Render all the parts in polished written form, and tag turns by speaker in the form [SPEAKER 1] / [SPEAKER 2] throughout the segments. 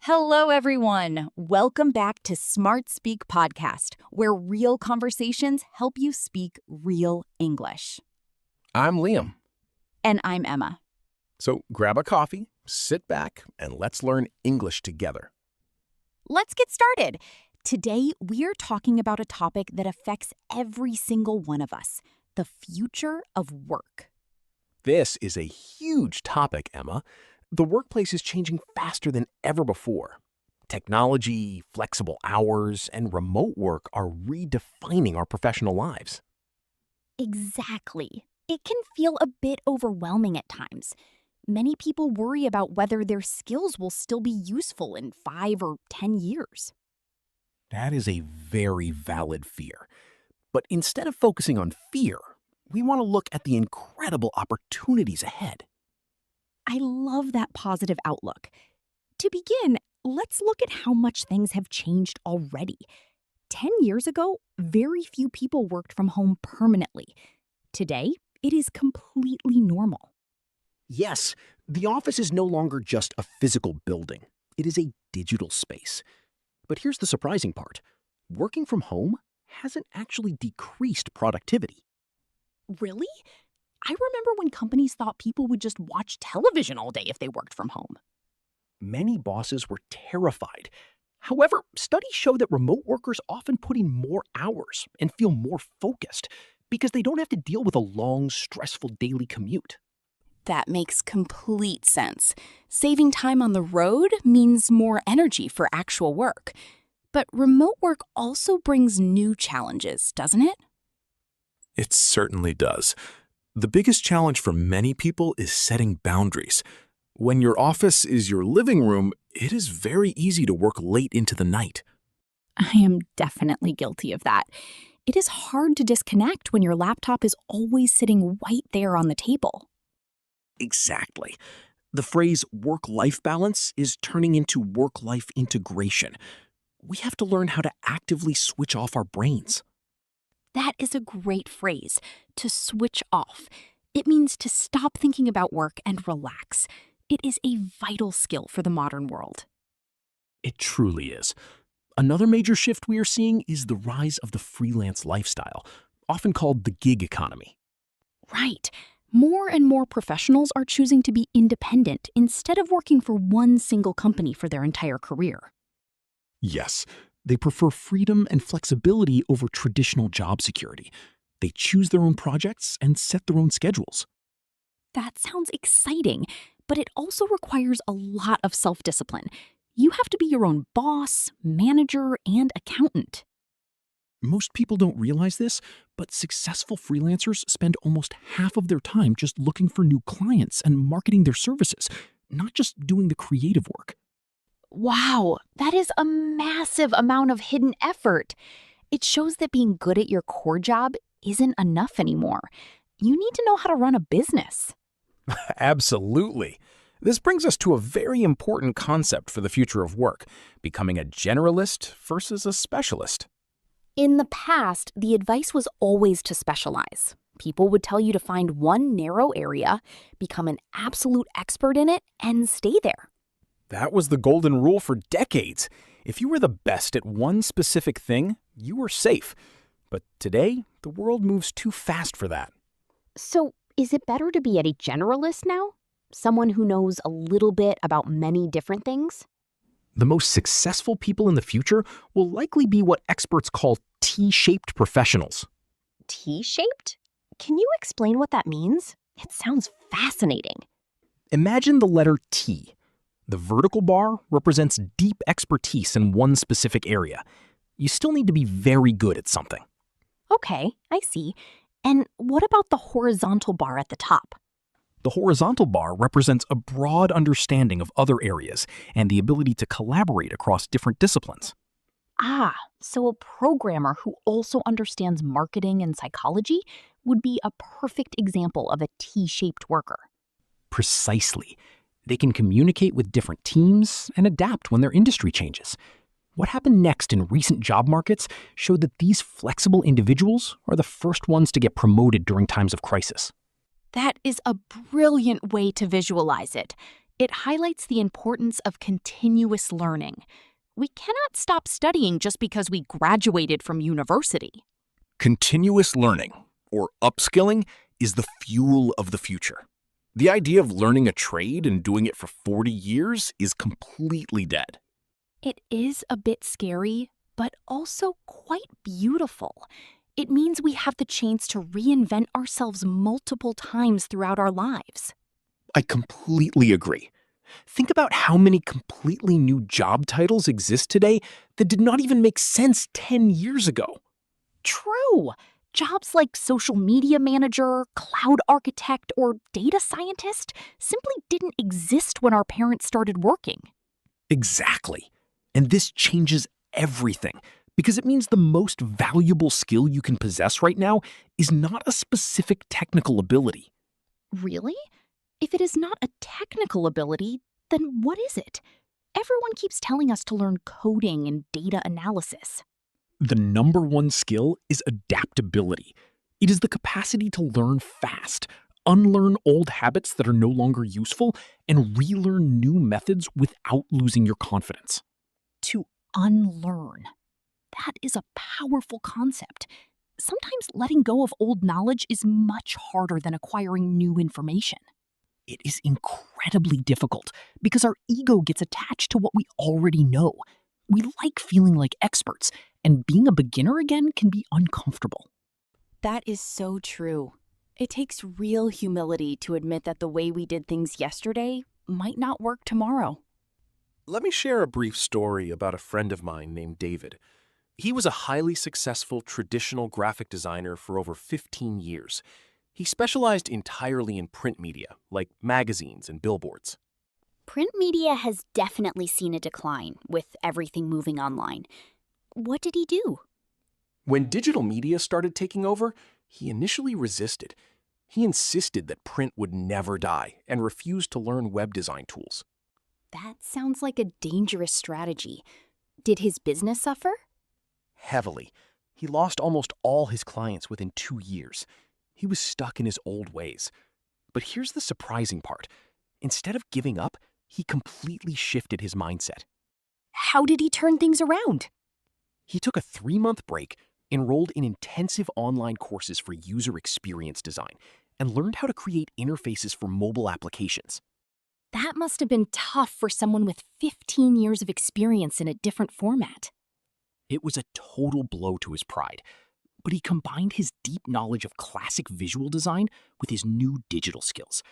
[SPEAKER 1] Hello, everyone. Welcome back to SmartSpeak Podcast, where real conversations help you speak real English.
[SPEAKER 2] I'm Liam.
[SPEAKER 1] And I'm Emma.
[SPEAKER 2] So grab a coffee, sit back, and let's learn English together.
[SPEAKER 1] Let's get started. Today, we are talking about a topic that affects every single one of us, the future of work.
[SPEAKER 2] This is a huge topic, Emma. The workplace is changing faster than ever before. Technology, flexible hours, and remote work are redefining our professional lives.
[SPEAKER 1] Exactly. It can feel a bit overwhelming at times. Many people worry about whether their skills will still be useful in 5 or 10 years.
[SPEAKER 2] That is a very valid fear. But instead of focusing on fear, we want to look at the incredible opportunities ahead.
[SPEAKER 1] I love that positive outlook. To begin, let's look at how much things have changed already. 10 years ago, very few people worked from home permanently. Today, it is completely normal.
[SPEAKER 2] Yes, the office is no longer just a physical building. It is a digital space. But here's the surprising part. Working from home hasn't actually decreased productivity.
[SPEAKER 1] Really? I remember when companies thought people would just watch television all day if they worked from home.
[SPEAKER 2] Many bosses were terrified. However, studies show that remote workers often put in more hours and feel more focused because they don't have to deal with a long, stressful daily commute.
[SPEAKER 1] That makes complete sense. Saving time on the road means more energy for actual work. But remote work also brings new challenges, doesn't it?
[SPEAKER 3] It certainly does. The biggest challenge for many people is setting boundaries. When your office is your living room, it is very easy to work late into the night.
[SPEAKER 1] I am definitely guilty of that. It is hard to disconnect when your laptop is always sitting right there on the table.
[SPEAKER 2] Exactly. The phrase work-life balance is turning into work-life integration. We have to learn how to actively switch off our brains.
[SPEAKER 1] That is a great phrase, to switch off. It means to stop thinking about work and relax. It is a vital skill for the modern world.
[SPEAKER 2] It truly is. Another major shift we are seeing is the rise of the freelance lifestyle, often called the gig economy.
[SPEAKER 1] Right. More and more professionals are choosing to be independent instead of working for one single company for their entire career.
[SPEAKER 2] Yes, they prefer freedom and flexibility over traditional job security. They choose their own projects and set their own schedules.
[SPEAKER 1] That sounds exciting, but it also requires a lot of self-discipline. You have to be your own boss, manager, and accountant.
[SPEAKER 2] Most people don't realize this, but successful freelancers spend almost half of their time just looking for new clients and marketing their services, not just doing the creative work.
[SPEAKER 1] Wow, that is a massive amount of hidden effort. It shows that being good at your core job isn't enough anymore. You need to know how to run a business.
[SPEAKER 3] Absolutely. This brings us to a very important concept for the future of work, becoming a generalist versus a specialist.
[SPEAKER 1] In the past, the advice was always to specialize. People would tell you to find one narrow area, become an absolute expert in it, and stay there.
[SPEAKER 3] That was the golden rule for decades. If you were the best at one specific thing, you were safe. But today, the world moves too fast for that.
[SPEAKER 1] So, is it better to be a generalist now? Someone who knows a little bit about many different things?
[SPEAKER 2] The most successful people in the future will likely be what experts call T-shaped professionals.
[SPEAKER 4] T-shaped? Can you explain what that means? It sounds fascinating.
[SPEAKER 2] Imagine the letter T. The vertical bar represents deep expertise in one specific area. You still need to be very good at something.
[SPEAKER 4] Okay, I see. And what about the horizontal bar at the top?
[SPEAKER 2] The horizontal bar represents a broad understanding of other areas and the ability to collaborate across different disciplines.
[SPEAKER 1] Ah, so a programmer who also understands marketing and psychology would be a perfect example of a T-shaped worker.
[SPEAKER 2] Precisely. They can communicate with different teams and adapt when their industry changes. What happened next in recent job markets showed that these flexible individuals are the first ones to get promoted during times of crisis.
[SPEAKER 1] That is a brilliant way to visualize it. It highlights the importance of continuous learning. We cannot stop studying just because we graduated from university.
[SPEAKER 3] Continuous learning, or upskilling, is the fuel of the future. The idea of learning a trade and doing it for 40 years is completely dead.
[SPEAKER 1] It is a bit scary, but also quite beautiful. It means we have the chance to reinvent ourselves multiple times throughout our lives.
[SPEAKER 3] I completely agree. Think about how many completely new job titles exist today that did not even make sense 10 years ago.
[SPEAKER 1] True! Jobs like social media manager, cloud architect, or data scientist simply didn't exist when our parents started working.
[SPEAKER 3] Exactly. And this changes everything because it means the most valuable skill you can possess right now is not a specific technical ability.
[SPEAKER 1] Really? If it is not a technical ability, then what is it? Everyone keeps telling us to learn coding and data analysis.
[SPEAKER 3] The number one skill is adaptability. It is the capacity to learn fast, unlearn old habits that are no longer useful, and relearn new methods without losing your confidence.
[SPEAKER 1] To unlearn. That is a powerful concept. Sometimes letting go of old knowledge is much harder than acquiring new information.
[SPEAKER 2] It is incredibly difficult because our ego gets attached to what we already know. We like feeling like experts, and being a beginner again can be uncomfortable.
[SPEAKER 1] That is so true. It takes real humility to admit that the way we did things yesterday might not work tomorrow.
[SPEAKER 5] Let me share a brief story about a friend of mine named David. He was a highly successful traditional graphic designer for over 15 years. He specialized entirely in print media, like magazines and billboards.
[SPEAKER 6] Print media has definitely seen a decline with everything moving online. What did he do?
[SPEAKER 5] When digital media started taking over, he initially resisted. He insisted that print would never die and refused to learn web design tools.
[SPEAKER 6] That sounds like a dangerous strategy. Did his business suffer?
[SPEAKER 5] Heavily. He lost almost all his clients within 2 years. He was stuck in his old ways. But here's the surprising part. Instead of giving up, he completely shifted his mindset.
[SPEAKER 1] How did he turn things around?
[SPEAKER 5] He took a 3-month break, enrolled in intensive online courses for user experience design, and learned how to create interfaces for mobile applications.
[SPEAKER 1] That must have been tough for someone with 15 years of experience in a different format.
[SPEAKER 2] It was a total blow to his pride, but he combined his deep knowledge of classic visual design with his new digital skills.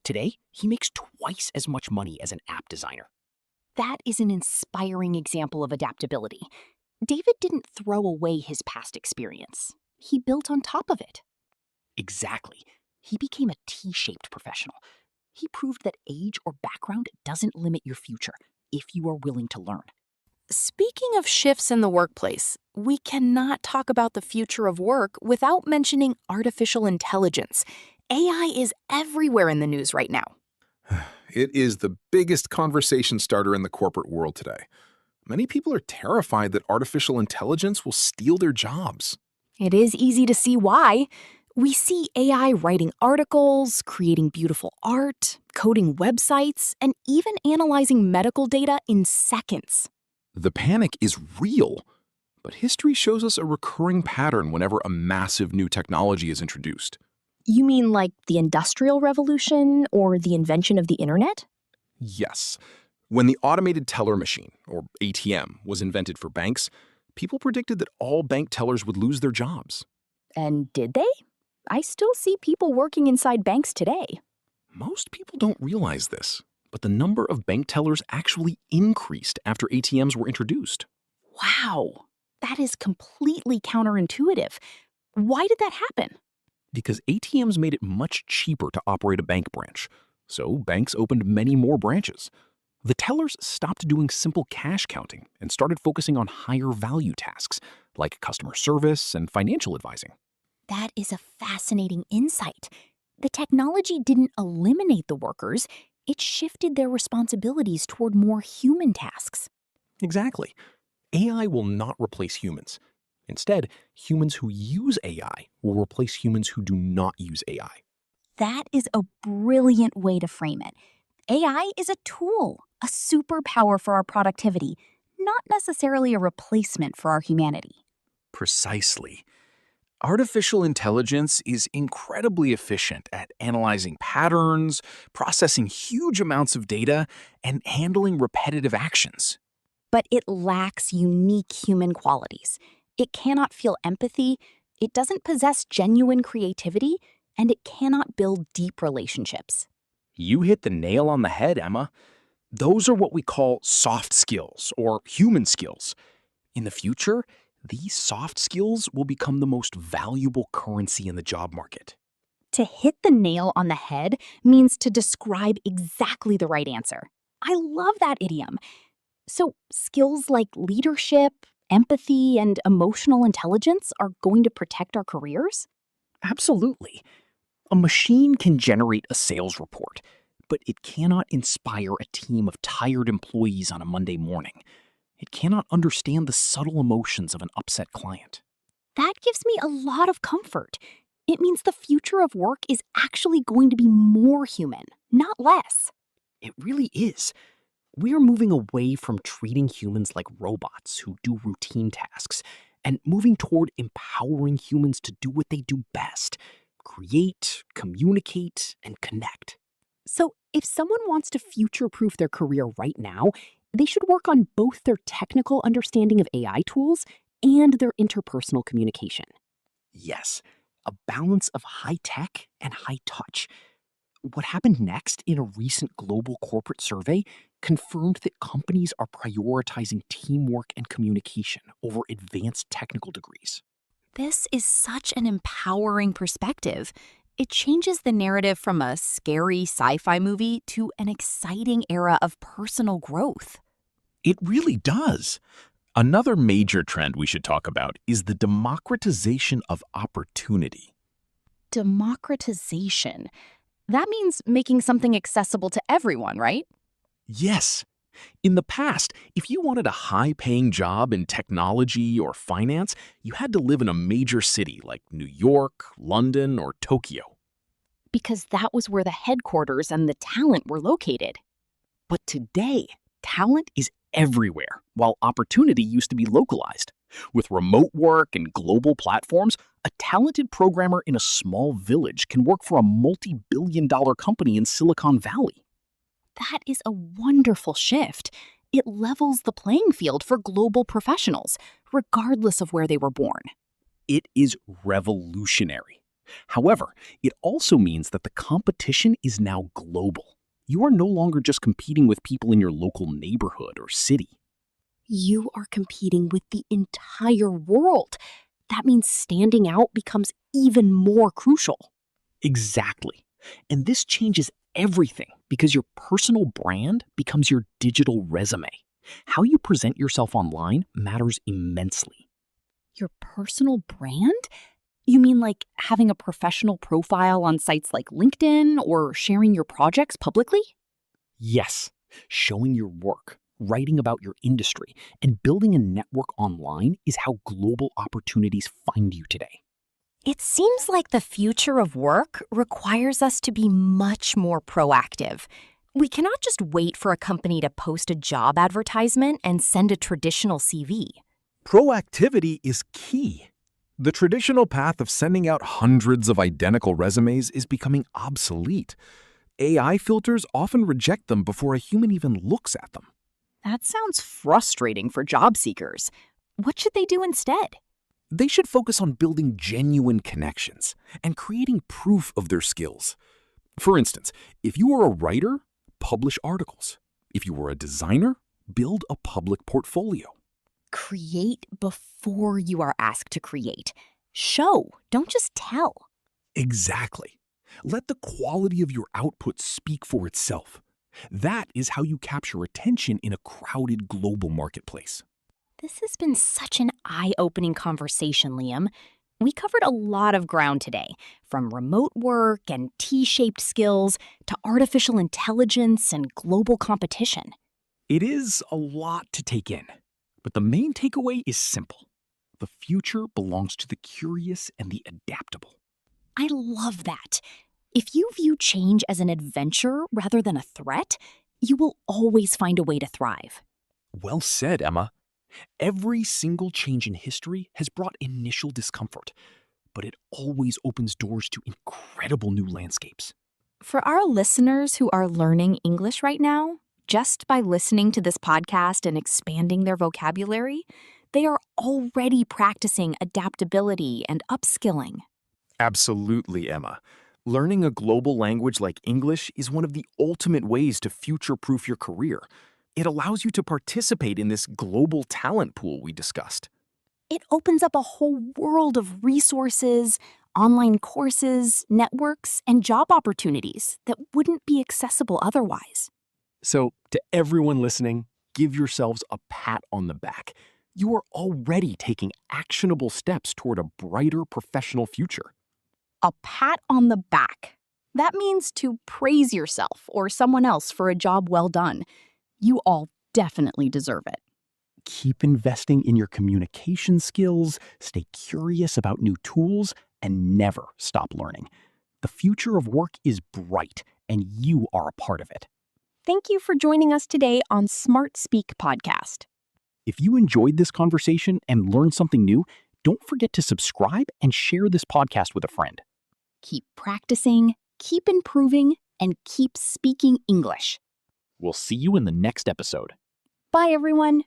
[SPEAKER 2] Today, he makes twice as much money as an app designer.
[SPEAKER 1] That is an inspiring example of adaptability. David didn't throw away his past experience. He built on top of it.
[SPEAKER 2] Exactly. He became a T-shaped professional. He proved that age or background doesn't limit your future if you are willing to learn.
[SPEAKER 1] Speaking of shifts in the workplace, we cannot talk about the future of work without mentioning artificial intelligence. AI is everywhere in the news right now.
[SPEAKER 3] It is the biggest conversation starter in the corporate world today. Many people are terrified that artificial intelligence will steal their jobs.
[SPEAKER 1] It is easy to see why. We see AI writing articles, creating beautiful art, coding websites, and even analyzing medical data in seconds.
[SPEAKER 3] The panic is real, but history shows us a recurring pattern whenever a massive new technology is introduced.
[SPEAKER 4] You mean like the Industrial Revolution or the invention of the internet?
[SPEAKER 3] Yes. When the automated teller machine, or ATM, was invented for banks, people predicted that all bank tellers would lose their jobs.
[SPEAKER 4] And did they? I still see people working inside banks today.
[SPEAKER 3] Most people don't realize this, but the number of bank tellers actually increased after ATMs were introduced.
[SPEAKER 1] Wow, that is completely counterintuitive. Why did that happen?
[SPEAKER 2] Because ATMs made it much cheaper to operate a bank branch, so banks opened many more branches. The tellers stopped doing simple cash counting and started focusing on higher value tasks like customer service and financial advising.
[SPEAKER 1] That is a fascinating insight. The technology didn't eliminate the workers, it shifted their responsibilities toward more human tasks.
[SPEAKER 2] Exactly. AI will not replace humans. Instead, humans who use AI will replace humans who do not use AI.
[SPEAKER 6] That is a brilliant way to frame it.
[SPEAKER 1] AI is a tool, a superpower for our productivity, not necessarily a replacement for our humanity.
[SPEAKER 3] Precisely. Artificial intelligence is incredibly efficient at analyzing patterns, processing huge amounts of data, and handling repetitive actions.
[SPEAKER 1] But it lacks unique human qualities. It cannot feel empathy, it doesn't possess genuine creativity, and it cannot build deep relationships.
[SPEAKER 2] You hit the nail on the head, Emma. Those are what we call soft skills or human skills. In the future, these soft skills will become the most valuable currency in the job market.
[SPEAKER 1] To hit the nail on the head means to describe exactly the right answer. I love that idiom. So, skills like leadership, empathy, and emotional intelligence are going to protect our careers?
[SPEAKER 2] Absolutely. A machine can generate a sales report, but it cannot inspire a team of tired employees on a Monday morning. It cannot understand the subtle emotions of an upset client.
[SPEAKER 1] That gives me a lot of comfort. It means the future of work is actually going to be more human, not less.
[SPEAKER 2] It really is. We are moving away from treating humans like robots who do routine tasks and moving toward empowering humans to do what they do best: create, communicate, and connect. So, if someone wants to future-proof their career right now, they should work on both their technical understanding of AI tools and their interpersonal communication. Yes, a balance of high tech and high touch. What happened next in a recent global corporate survey confirmed that companies are prioritizing teamwork and communication over advanced technical degrees.
[SPEAKER 1] This is such an empowering perspective. It changes the narrative from a scary sci-fi movie to an exciting era of personal growth.
[SPEAKER 3] It really does. Another major trend we should talk about is the democratization of opportunity.
[SPEAKER 1] Democratization. That means making something accessible to everyone, right?
[SPEAKER 3] Yes. In the past, if you wanted a high-paying job in technology or finance, you had to live in a major city like New York, London, or Tokyo.
[SPEAKER 1] Because that was where the headquarters and the talent were located.
[SPEAKER 2] But today, talent is everywhere, while opportunity used to be localized. With remote work and global platforms, a talented programmer in a small village can work for a multi-billion-dollar company in Silicon Valley.
[SPEAKER 1] That is a wonderful shift. It levels the playing field for global professionals, regardless of where they were born.
[SPEAKER 2] It is revolutionary. However, it also means that the competition is now global. You are no longer just competing with people in your local neighborhood or city.
[SPEAKER 1] You are competing with the entire world. That means standing out becomes even more crucial.
[SPEAKER 2] Exactly. And this changes everything because your personal brand becomes your digital resume. How you present yourself online matters immensely.
[SPEAKER 1] Your personal brand? You mean like having a professional profile on sites like LinkedIn or sharing your projects publicly?
[SPEAKER 2] Yes, showing your work, writing about your industry, and building a network online is how global opportunities find you today.
[SPEAKER 1] It seems like the future of work requires us to be much more proactive. We cannot just wait for a company to post a job advertisement and send a traditional CV.
[SPEAKER 3] Proactivity is key. The traditional path of sending out hundreds of identical resumes is becoming obsolete. AI filters often reject them before a human even looks at them.
[SPEAKER 1] That sounds frustrating for job seekers. What should they do instead?
[SPEAKER 3] They should focus on building genuine connections and creating proof of their skills. For instance, if you are a writer, publish articles. If you are a designer, build a public portfolio.
[SPEAKER 1] Create before you are asked to create. Show, don't just tell.
[SPEAKER 3] Exactly. Let the quality of your output speak for itself. That is how you capture attention in a crowded global marketplace.
[SPEAKER 1] This has been such an eye-opening conversation, Liam. We covered a lot of ground today, from remote work and T-shaped skills to artificial intelligence and global competition.
[SPEAKER 2] It is a lot to take in, but the main takeaway is simple. The future belongs to the curious and the adaptable.
[SPEAKER 1] I love that. If you view change as an adventure rather than a threat, you will always find a way to thrive.
[SPEAKER 7] Well said, Emma. Every single change in history has brought initial discomfort, but it always opens doors to incredible new landscapes.
[SPEAKER 1] For our listeners who are learning English right now, just by listening to this podcast and expanding their vocabulary, they are already practicing adaptability and upskilling.
[SPEAKER 3] Absolutely, Emma. Learning a global language like English is one of the ultimate ways to future-proof your career. It allows you to participate in this global talent pool we discussed.
[SPEAKER 1] It opens up a whole world of resources, online courses, networks, and job opportunities that wouldn't be accessible otherwise.
[SPEAKER 5] So, to everyone listening, give yourselves a pat on the back. You are already taking actionable steps toward a brighter professional future.
[SPEAKER 1] A pat on the back. That means to praise yourself or someone else for a job well done. You all definitely deserve it.
[SPEAKER 2] Keep investing in your communication skills, stay curious about new tools, and never stop learning. The future of work is bright, and you are a part of it.
[SPEAKER 4] Thank you for joining us today on SmartSpeak Podcast.
[SPEAKER 2] If you enjoyed this conversation and learned something new, don't forget to subscribe and share this podcast with a friend.
[SPEAKER 1] Keep practicing, keep improving, and keep speaking English.
[SPEAKER 2] We'll see you in the next episode.
[SPEAKER 1] Bye, everyone.